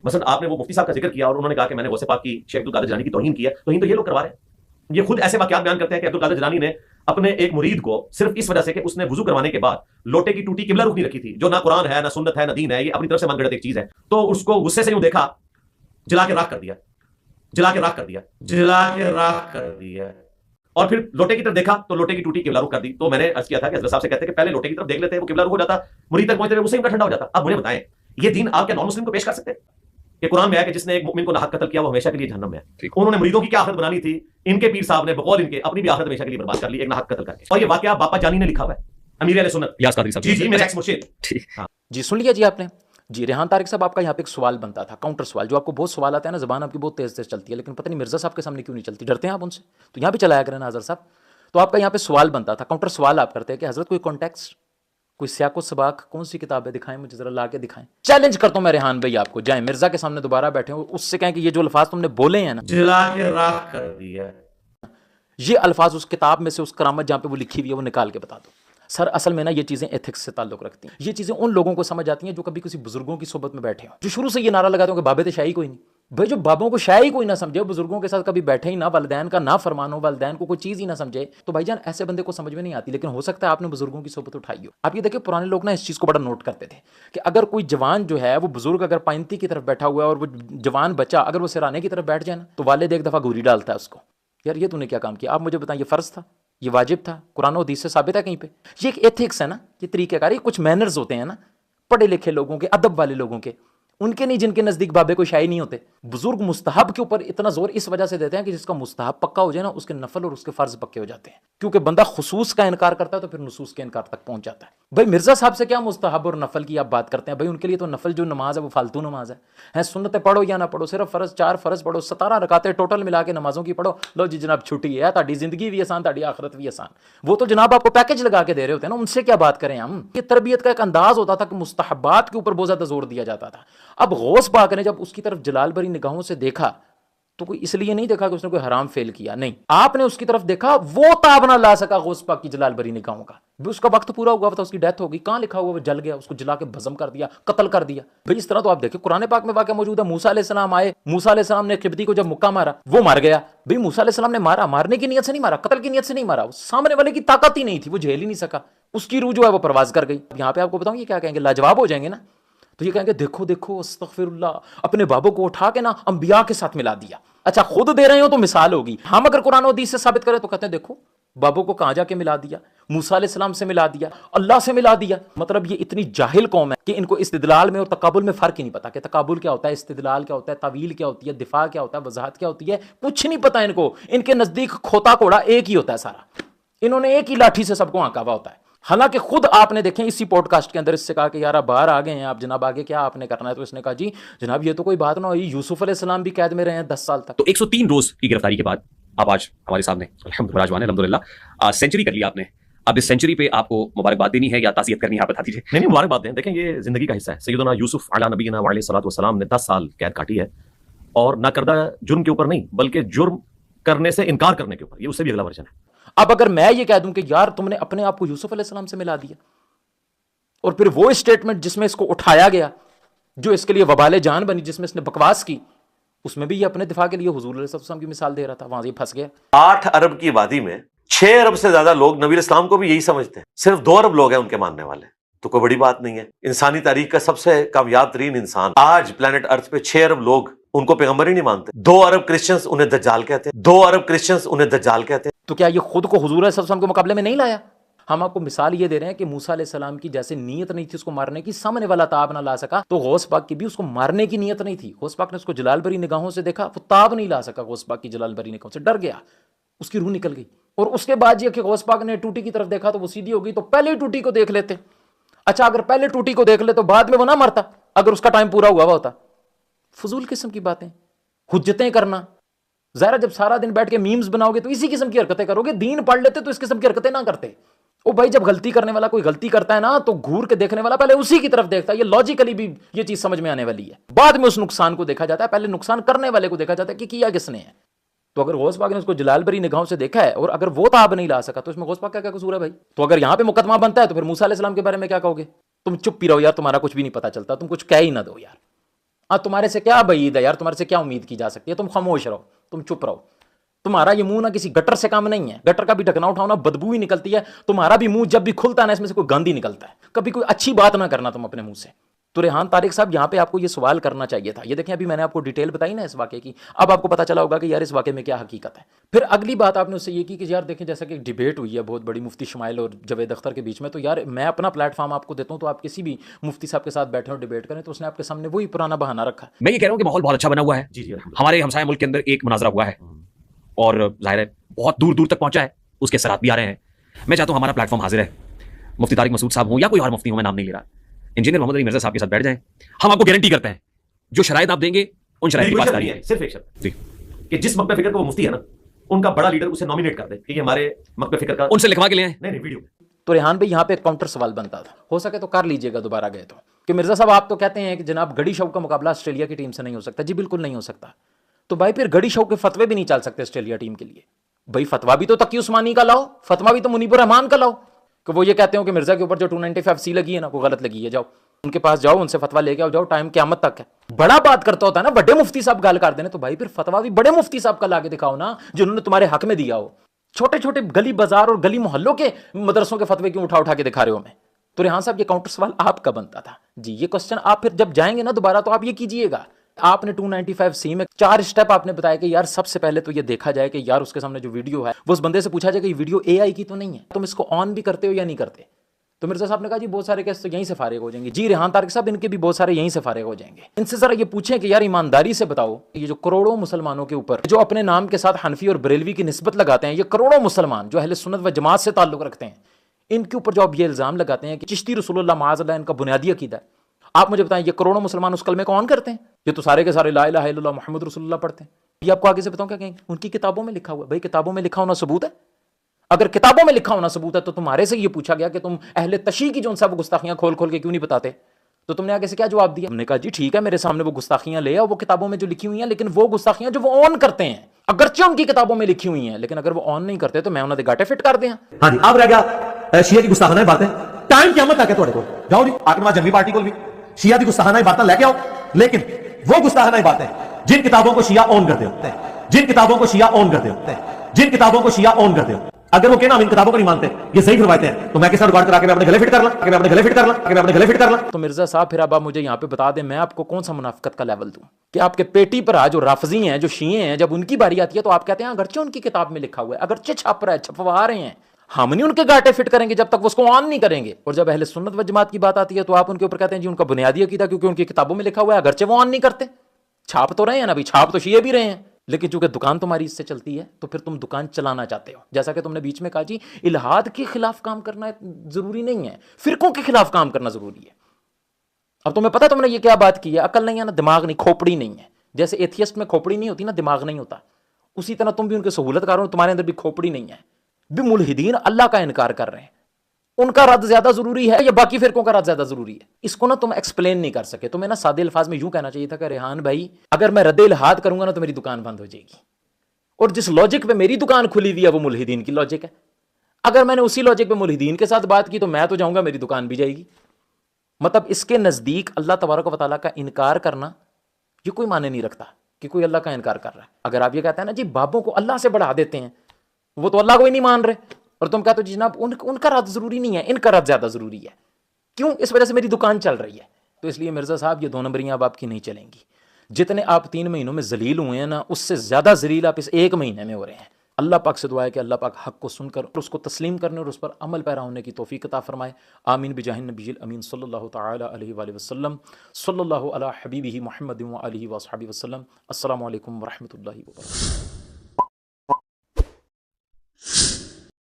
مثلا آپ نے وہ مفتی صاحب کا ذکر کیا اور انہوں نے کہا کہ میں نے غوث پاک کی شیخ عبد القادر جیلانی کی توہین کی ہے. توہین تو یہ لوگ کروا رہے ہیں. یہ خود ایسے واقعات بیان کرتے ہیں کہ عبد القادر جیلانی نے اپنے ایک مرید کو صرف اس وجہ سے کہ اس نے وضو کروانے کے بعد لوٹے کی ٹوٹی قبلہ رخ نہیں رکھی تھی, جو نہ قرآن ہے نہ سنت ہے نہ دین ہے, یہ اپنی طرف سے من گڑت ایک چیز ہے, تو اس کو غصے سے یوں دیکھا, جلا کے راکھ کر دیا, جلا کے راکھ کر دیا, جلا کے راکھ کر دیا, اور پھر لوٹے کی طرف دیکھا تو لوٹے کی ٹوٹی قبلہ رخ کر دی. تو میں نے عرض کیا تھا کہ حضرت صاحب سے کہتے ہیں کہ پہلے لوٹے کی طرف دیکھ لیتے, وہ قبلہ رخ ہو جاتا, مرید تک پہنچتے ہوئے اسے ان کا ٹھنڈا ہو جاتا. اب مجھے بتائیں یہ دین آپ کے نان مسلم کو پیش کر سکتے ہیں کہ قرآن میں ہے کہ جس نے ایک مومن کو ناحق قتل کیا وہ ہمیشہ کے لیے جہنم میں ہے. انہوں نے مریدوں کی کیا آخرت بنانی تھی, ان کے پیر صاحب نے بقول ان کے اپنی بھی آخرت ہمیشہ کے لیے برباد کر لی ایک ناحق قتل کر کے. اور یہ واقعہ باپا جانی نے لکھا ہوا ہے, امیر اہل سنت یاس قادری صاحب. جی جی میرے ایکس مرشد. جی سن لیا جی آپ نے. جی ریحان طارق صاحب آپ کا یہاں پہ ایک سوال بنتا تھا, کاؤنٹر سوال, جو آپ کو بہت سوال آتا ہے نا, زبان آپ کی بہت تیز تیز چلتی ہے, لیکن پتہ نہیں مرزا صاحب کے سامنے کیوں نہیں چلتی, ڈرتے ہیں آپ ان سے, تو یہاں پہ چلایا کریں نا حضرت صاحب. تو آپ کا یہاں پہ سوال بنتا تھا, کاؤنٹر سوال آپ کرتے ہیں کہ حضرت کوئی کانٹیکسٹ, کوئی سیاق و سباق, کون سی کتابیں دکھائیں مجھے ذرا لا کے دکھائیں. چیلنج کرتا ہوں میں ریحان بھائی آپ کو, جائیں مرزا کے سامنے دوبارہ بیٹھے ہوں, اس سے کہیں کہ یہ جو الفاظ تم نے بولے ہیں نا, جلا کے راکھ کر دیا, یہ الفاظ اس کتاب میں سے, اس کرامت جہاں پہ وہ لکھی ہوئی ہے وہ نکال کے بتا دو. سر اصل میں نا یہ چیزیں ایتھکس سے تعلق رکھتی ہیں. یہ چیزیں ان لوگوں کو سمجھ آتی ہیں جو کبھی کسی بزرگوں کی صحبت میں بیٹھے ہوں, جو شروع سے یہ نعرہ لگاتے ہیں کہ بابے تو شاہی کوئی نہیں. بھائی جو بابوں کو شاہی کوئی نہ سمجھے, بزرگوں کے ساتھ کبھی بیٹھے ہی نہ, والدین کا نہ فرمان ہو, والدین کو کوئی چیز ہی نہ سمجھے, تو بھائی جان ایسے بندے کو سمجھ میں نہیں آتی. لیکن ہو سکتا ہے آپ نے بزرگوں کی صحبت اٹھائی ہو. آپ یہ دیکھیں پرانے لوگ نا اس چیز کو بڑا نوٹ کرتے تھے کہ اگر کوئی جوان جو ہے وہ بزرگ اگر پائنتی کی طرف بیٹھا ہوا ہے اور وہ جوان بچہ اگر وہ سرانے کی طرف بیٹھ جائے نا, تو والد ایک دفعہ گھوری ڈالتا ہے اس کو, یار یہ تو نے کیا کام کیا, آپ مجھے بتائیں یہ فرض تھا, یہ واجب تھا, قرآن و حدیث سے ثابت ہے کہیں پہ؟ یہ ایک ایتھکس ہے نا, یہ طریقہ کار, یہ کچھ مینرز ہوتے ہیں نا پڑھے لکھے لوگوں کے, ادب والے لوگوں کے, ان کے نہیں جن کے نزدیک بابے کو شاہی نہیں ہوتے. بزرگ مستحب کے اوپر اتنا زور اس وجہ سے دیتے ہیں کہ جس کا مستحب پکا ہو جائے نا, اس کے نفل اور اس کے فرض پکے ہو جاتے ہیں. کیونکہ بندہ خصوص کا انکار کرتا ہے تو پھر نصوص کے انکار تک پہنچ جاتا ہے. بھائی مرزا صاحب سے کیا مستحب اور نفل کی آپ بات کرتے ہیں؟ بھائی ان کے لیے تو نفل جو نماز ہے وہ فالتو نماز ہے, سنتیں پڑھو یا نہ پڑھو, صرف فرض 4 فرض پڑھو, 17 رکعتیں ٹوٹل ملا کے نمازوں کی پڑھو, لو جی جناب چھٹی ہے, تہاڈی زندگی بھی آسان, تہاڈی آخرت بھی آسان. وہ تو جناب آپ کو پیکج لگا کے دے رہے ہوتے ہیں نا, ان سے کیا بات کریں ہم. یہ تربیت کا ایک انداز ہوتا تھا کہ مستحبات کے اوپر بہت زیادہ زور دیا جاتا تھا. اب غوث پاک نے جب اس کی طرف جلال بھری نگاہوں سے دیکھا تو کوئی اس لیے نہیں دیکھا کہ اس نے کوئی حرام فعل کیا, نہیں, آپ نے اس کی طرف دیکھا, وہ تاب نہ لا سکا غوث پاک کی جلال بھری نگاہوں کا. بھی اس کا وقت پورا ہوا تھا, اس کی ڈیتھ ہو گئی, کہاں لکھا ہوا وہ جل گیا, اس کو جلا کے بھسم کر دیا, قتل کر دیا. بھئی اس طرح تو آپ دیکھیں قرآن پاک میں واقعہ موجود ہے, موسیٰ علیہ السلام آئے, موسیٰ علیہ السلام نے قبطی کو جب مکہ مارا وہ مر گیا. بھئی موسیٰ علیہ السلام نے مارا, مارنے کی نیت سے نہیں مارا, قتل کی نیت سے نہیں مارا, سامنے والے کی طاقت ہی نہیں تھی, وہ جھیل ہی نہیں سکا, اس کی روح جو ہے وہ پرواز کر گئی. یہاں پہ آپ کو بتاؤں یہ کیا کہیں گے, لاجواب ہو جائیں گے نا, تو یہ کہیں گے دیکھو دیکھو استغفر اللہ, اپنے بابوں کو اٹھا کے نا انبیاء کے ساتھ ملا دیا. اچھا خود دے رہے ہو تو مثال ہوگی, ہم اگر قرآن و حدیث سے ثابت کریں تو کہتے ہیں دیکھو بابوں کو کہاں جا کے ملا دیا, موسیٰ علیہ السلام سے ملا دیا, اللہ سے ملا دیا. مطلب یہ اتنی جاہل قوم ہے کہ ان کو استدلال میں اور تقابل میں فرق ہی نہیں پتا کہ تقابل کیا ہوتا ہے, استدلال کیا ہوتا ہے, تعویل کیا ہوتی ہے, دفاع کیا ہوتا ہے, وضاحت کیا ہوتی ہے, کچھ نہیں پتا ان کو. ان کے نزدیک کھوتا کوڑا ایک ہی ہوتا ہے سارا, انہوں نے ایک ہی لاٹھی سے سب کو آنکا ہوا ہوتا ہے. حالانکہ خود آپ نے دیکھیں اسی پوڈ کاسٹ کے اندر اس سے کہا کہ یار آپ باہر آ گئے ہیں, آپ جناب آگے کیا آپ نے کرنا ہے, تو اس نے کہا جی جناب یہ تو کوئی بات نہ ہوئی, یوسف علیہ السلام بھی قید میں رہے ہیں 10 سال تک. تو 103 روز کی گرفتاری کے بعد آپ آج ہمارے سامنے الحمدللہ سینچری کر لی آپ نے. اب اس سینچری پہ آپ کو مبارکباد دینی ہے یا تعزیت کرنی ہے, آپ بتا دیجیے. نہیں مبارکباد دیں, دیکھیں یہ زندگی کا حصہ ہے. سیدنا یوسف علی نبینا علیہ الصلوۃ والسلام نے 10 سال قید کاٹی ہے, اور نہ کردہ جرم کے اوپر نہیں بلکہ جرم کرنے سے انکار کرنے کے اوپر. یہ اس سے بھی اگلا ورژن ہے. اب اگر میں یہ کہہ دوں کہ یار تم نے اپنے آپ کو یوسف علیہ السلام سے ملا دیا, اور پھر وہ اسٹیٹمنٹ جس میں اس کو اٹھایا گیا جو اس کے لیے وبال جان بنی, جس میں اس نے بکواس کی, اس میں بھی یہ اپنے دفاع کے لیے حضور علیہ السلام کی مثال دے رہا تھا, وہاں یہ پھنس گیا. 8 ارب کی وادی میں 6 ارب سے زیادہ لوگ نبی اسلام کو بھی یہی سمجھتے ہیں, صرف 2 ارب لوگ ہیں ان کے ماننے والے, تو کوئی بڑی بات نہیں ہے. انسانی تاریخ کا سب سے کامیاب ترین انسان, آج پلانٹ ارتھ پہ 6 ارب لوگ ان کو پیغمبر ہی نہیں مانتے. 2 ارب کرسچنز انہیں دجال کہتے ہیں, 2 ارب کرسچنز انہیں دجال کہتے ہیں. تو کیا یہ خود کو حضور علیہ السلام کے مقابلے میں نہیں لایا؟ ہم آپ کو مثال یہ دے رہے ہیں کہ موسیٰ علیہ السلام کی جیسے نیت نہیں تھی اس کو مارنے کی, سامنے والا تاب نہ لا سکا, تو غوث پاک کی بھی اس کو مارنے کی نیت نہیں تھی. غوث پاک نے اس کو جلال بھری نگاہوں سے دیکھا, وہ تاب نہیں لا سکا غوث پاک کی جلال بھری نگاہوں سے, ڈر گیا, اس کی روح نکل گئی. اور اس کے بعد یہ کہ غوث پاک نے ٹوٹی کی طرف دیکھا تو وہ سیدھی ہو گئی, تو پہلے ہی ٹوٹی کو دیکھ لیتے. اچھا اگر پہلے ٹوٹی کو دیکھ لے تو بعد میں وہ نہ مرتا اگر اس کا ٹائم پورا ہوا ہوتا. فضول قسم کی باتیں, حجتیں کرنا. ظاہر جب سارا دن بیٹھ کے میمز بناؤ گے تو اسی قسم کی حرکتیں کرو گے. دین پڑھ لیتے تو اس قسم کی حرکتیں نہ کرتے. او بھائی جب غلطی کرنے والا کوئی غلطی کرتا ہے نا, تو گھور کے دیکھنے والا پہلے اسی کی طرف دیکھتا ہے. یہ لاجیکلی بھی یہ چیز سمجھ میں آنے والی ہے. بعد میں اس نقصان کو دیکھا جاتا ہے, پہلے نقصان کرنے والے کو دیکھا جاتا ہے کہ کیا کس نے ہے. تو اگر غوث پاک نے اس کو جلال بھری نگاہوں سے دیکھا ہے اور اگر وہ تاب نہیں لا سکا تو اس میں غوث پاک کا کیا قصور ہے بھائی؟ تو اگر یہاں پہ مقدمہ بنتا ہے تو پھر موسیٰ علیہ السلام کے بارے میں کیا کہو گے؟ تم چپ ہی رہو یار, تمہارا کچھ بھی نہیں پتا چلتا, تم کچھ کہہ ہی نہ دو یار. ہاں تمہارے سے کیا بعید ہے یار, تمہارے سے کیا امید کی جا سکتی ہے, تم خاموش رہو, تم چپ رہو. تمہارا یہ منہ نا کسی گٹر سے کام نہیں ہے, گٹر کا بھی ڈھکنا اٹھاؤ نا بدبو ہی نکلتی ہے. تمہارا بھی منہ جب بھی کھلتا ہے نا اس میں سے کوئی گند ہی نکلتا ہے. کبھی کوئی اچھی بات نہ کرنا تم اپنے منہ سے. تو ریحان طارق صاحب یہاں پہ آپ کو یہ سوال کرنا چاہیے تھا. یہ دیکھیں ابھی میں نے آپ کو ڈیٹیل بتائی نا اس واقعے کی, اب آپ کو پتا چلا ہوگا کہ یار اس واقعے میں کیا حقیقت ہے. پھر اگلی بات آپ نے اس سے یہ کی کہ یار دیکھیں جیسا کہ ڈیبیٹ ہوئی ہے بہت بڑی مفتی شمائل اور جاوید اختر کے بیچ میں, تو یار میں اپنا پلیٹ فارم آپ کو دیتا ہوں, تو آپ کسی بھی مفتی صاحب کے ساتھ بیٹھیں اور ڈیبیٹ کریں, تو اس نے آپ کے سامنے وہی پرانا بہانہ رکھا. میں یہ کہہ رہا ہوں کہ ماحول بہت اچھا بنا ہوا ہے. جی ہمارے ہمسائے ملک کے اندر ایک مناظرہ ہوا ہے اور ظاہر ہے بہت دور دور تک پہنچا ہے, اس کے اثرات بھی آ رہے ہیں. میں چاہتا ہوں ہمارا پلیٹ فارم حاضر ہے, مفتی طارق مسعود صاحب ہوں یا کوئی اور مفتی ہوں, میں نام نہیں لے رہا, انجینئر محمد علی مرزا صاحب کے ساتھ بیٹھ جائیں. ہم آپ کو گارنٹی کرتے ہیں جو شرائط آپ دیں گے ان شرائط کی پاس کریے. صرف ایک شرط جی کہ جس مکتب فکر کا وہ مفتی ہے نا, ان کا بڑا لیڈر اسے نامینیٹ کر دے کہ یہ ہمارے مکتب فکر کا, ان سے لکھوا کے لے آئیں. نہیں ویڈیو. تو ریحان بھائی یہاں پہ ایک کاؤنٹر سوال بنتا تھا, ہو سکے تو کر لیجئے گا دوبارہ گئے تو, کہ مرزا صاحب آپ تو کہتے ہیں کہ جناب گڑی شوق کا مقابلہ آسٹریلیا کی ٹیم سے نہیں ہو سکتا. جی بالکل نہیں ہو سکتا. تو بھائی پھر گڑی شوق کے فتوے بھی نہیں چل سکتے آسٹریلیا ٹیم کے لیے. بھائی فتوا بھی تو تقی عثمانی کا لاؤ, فتوا بھی تو منیب الرحمان کا لاؤ, کہ وہ یہ کہتے ہو کہ مرزا کے اوپر جو 295C لگی ہے نا وہ غلط لگی ہے, جاؤ ان کے پاس جاؤ, ان سے فتوا لے کے آؤ, جاؤ, ٹائم قیامت تک ہے. بڑا بات کرتا ہوتا ہے نا بڑے مفتی صاحب گال کر دینے, تو بھائی پھر فتوا بھی بڑے مفتی صاحب کا لا کے دکھاؤ نا, جنہوں نے تمہارے حق میں دیا ہو. چھوٹے چھوٹے گلی بازار اور گلی محلوں کے مدرسوں کے فتوے کیوں اٹھا کے دکھا رہے ہو میں. تو ریحان صاحب یہ کاؤنٹر سوال آپ کا بنتا تھا. جی یہ کوسچن آپ پھر جب جائیں گے نا دوبارہ تو آپ یہ کیجئے گا. آپ نے 295C میں 4 اسٹیپ آپ نے بتایا کہ یار سب سے پہلے تو یہ دیکھا جائے کہ یار اس کے سامنے جو ویڈیو ہے وہ اس بندے سے پوچھا جائے کہ یہ ویڈیو AI کی تو نہیں ہے, تم اس کو آن بھی کرتے ہو یا نہیں کرتے. تو مرزا صاحب نے کہا جی بہت سارے کیس تو یہیں سے فارغ ہو جائیں گے. جی ریحان طارق صاحب ان کے بھی بہت سارے یہیں سے فارغ ہو جائیں گے. ان سے ذرا یہ پوچھیں کہ یار ایمانداری سے بتاؤ, یہ جو کروڑوں مسلمانوں کے اوپر جو اپنے نام کے ساتھ حنفی اور بریلوی کی نسبت لگاتے ہیں, یہ کروڑوں مسلمان جو اہل سنت و جماعت سے تعلق رکھتے ہیں, ان کے اوپر جو آپ یہ الزام لگاتے ہیں کہ چشتی رسول اللہ معاذ اللہ ان کا بنیادی عقیدہ ہے, آپ مجھے بتائیں یہ کروڑوں مسلمان اس کلمے کو آن کرتے ہیں؟ یہ تو سارے کے سارے لا الہ الا اللہ محمد رسول اللہ پڑھتے ہیں. یہ آپ کو آگے سے بتاؤں کیا کہیں گے, ان کی کتابوں میں لکھا ہوا ہے. بھائی کتابوں میں لکھا ہونا ثبوت ہے؟ اگر کتابوں میں لکھا ہونا ثبوت ہے تو تمہارے سے یہ پوچھا گیا کہ تم اہل تشیع کی جو ان سب گستاخیاں کھول کے کیوں نہیں بتاتے, تو تم نے آگے سے کیا جواب دیا؟ ہم نے کہا جی ٹھیک ہے میرے سامنے وہ گستاخیاں لے آؤ, وہ کتابوں میں جو لکھی ہوئی ہیں, لیکن وہ گستاخیاں جو وہ آن کرتے ہیں اگرچہ ان کی کتابوں میں لکھی ہوئی ہیں, لیکن اگر وہ آن نہیں کرتے تو میں انہوں نے گاٹے فٹ کر دیا. ہاں جی اب رہ گیا شیعہ کی گستاخانہ باتیں, ٹائم قیامت تک ہے تھوڑے کو جاؤ جی آکرما جنگی پارٹی کو بھی شیعہ کی گستاخانہ باتیں لے کے آؤ, لیکن وہ گستاخانہ باتیں جن کتابوں کو شیعہ آن کرتے ہوتے ہیں, جن کتابوں کو شیعہ آن کرتے ہوتے ہیں, جن کتابوں کو شیعہ آن کرتے ہو, اگر وہ کہنا ہم ان کتابوں کو نہیں مانتے یہ صحیح روایتیں ہیں, تو میں کس طرح ریکارڈ کرا کے میں اپنے گلے فٹ کر لاں, کہ میں اپنے گلے فٹ کر لاں, کہ میں اپنے گلے فٹ کر لاں. تو مرزا صاحب پھر اب آپ مجھے یہاں پہ بتا دیں میں آپ کو کون سا منافقت کا لیول دوں کہ آپ کے پیٹی پر جو رافضی ہیں جو شیعے ہیں جب ان کی باری آتی ہے تو آپ کہتے ہیں اگرچہ ان کی کتاب میں لکھا ہوا ہے, اگرچہ چھپ رہا ہے, چھپوا رہے ہیں, ہم نہیں ان کے گاٹے فٹ کریں گے جب تک وہ اس کو آن نہیں کریں گے. اور جب اہل سنت و جماعت کی بات آتی ہے تو آپ ان کے اوپر کہتے ہیں جی ان کا بنیادی عقیدہ کیونکہ ان کی کتابوں میں لکھا ہوا ہے, اگرچہ وہ آن نہیں کرتے. چھاپ تو رہے ہیں نا بھائی, چھاپ تو شیعہ بھی رہے ہیں, لیکن چونکہ دکان تمہاری اس سے چلتی ہے تو پھر تم دکان چلانا چاہتے ہو. جیسا کہ تم نے بیچ میں کہا جی الہاد کے خلاف کام کرنا ضروری نہیں ہے, فرقوں کے خلاف کام کرنا ضروری ہے. اب تمہیں پتہ تم نے یہ کیا بات کی ہے, عقل نہیں ہے نا, دماغ نہیں, کھوپڑی نہیں ہے. جیسے ایتھیسٹ میں کھوپڑی نہیں ہوتی نا, دماغ نہیں ہوتا, اسی طرح تم بھی ان کے سہولت کاروں, تمہارے اندر بھی کھوپڑی نہیں ہے. بھی ملحدین اللہ کا انکار کر رہے ہیں, ان کا رد زیادہ ضروری ہے یا باقی فرقوں کا رد زیادہ ضروری ہے؟ اس کو نا تم ایکسپلین نہیں کر سکے. تمہیں نا سادے الفاظ میں یوں کہنا چاہیے تھا کہ ریحان بھائی اگر میں رد الہاد کروں گا نا تو میری دکان بند ہو جائے گی, اور جس لاجک پہ میری دکان کھلی ہوئی ہے وہ ملحدین کی لاجک ہے. اگر میں نے اسی لاجک پہ ملحدین کے ساتھ بات کی تو میں تو جاؤں گا, میری دکان بھی جائے گی. مطلب اس کے نزدیک اللہ تبارک و تعالیٰ کا انکار کرنا یہ کوئی معنی نہیں رکھتا کہ کوئی اللہ کا انکار کر رہا ہے. اگر آپ یہ کہتے ہیں نا جی بابوں کو اللہ سے بڑھا دیتے ہیں, وہ تو اللہ کو ہی نہیں مان رہے, اور تم کہتے ہو جی جناب ان کا رد ضروری نہیں ہے, ان کا رد زیادہ ضروری ہے. کیوں؟ اس وجہ سے میری دکان چل رہی ہے. تو اس لیے مرزا صاحب یہ 2 نمبریاں اب آپ کی نہیں چلیں گی. جتنے آپ 3 مہینوں میں ذلیل ہوئے ہیں نا, اس سے زیادہ ذلیل آپ اس 1 مہینے میں ہو رہے ہیں. اللہ پاک سے دعا ہے کہ اللہ پاک حق کو سن کر اور اس کو تسلیم کرنے اور اس پر عمل پیرا ہونے کی توفیق عطا فرمائے. آمین بجاہ النبی الامین صلی اللہ تعالی علیہ وآلہ وسلم, صلی اللہ علی حبیبہ محمد و آلہ و صحبہ وسلم. السلام علیکم ورحمۃ اللہ وبرکاتہ.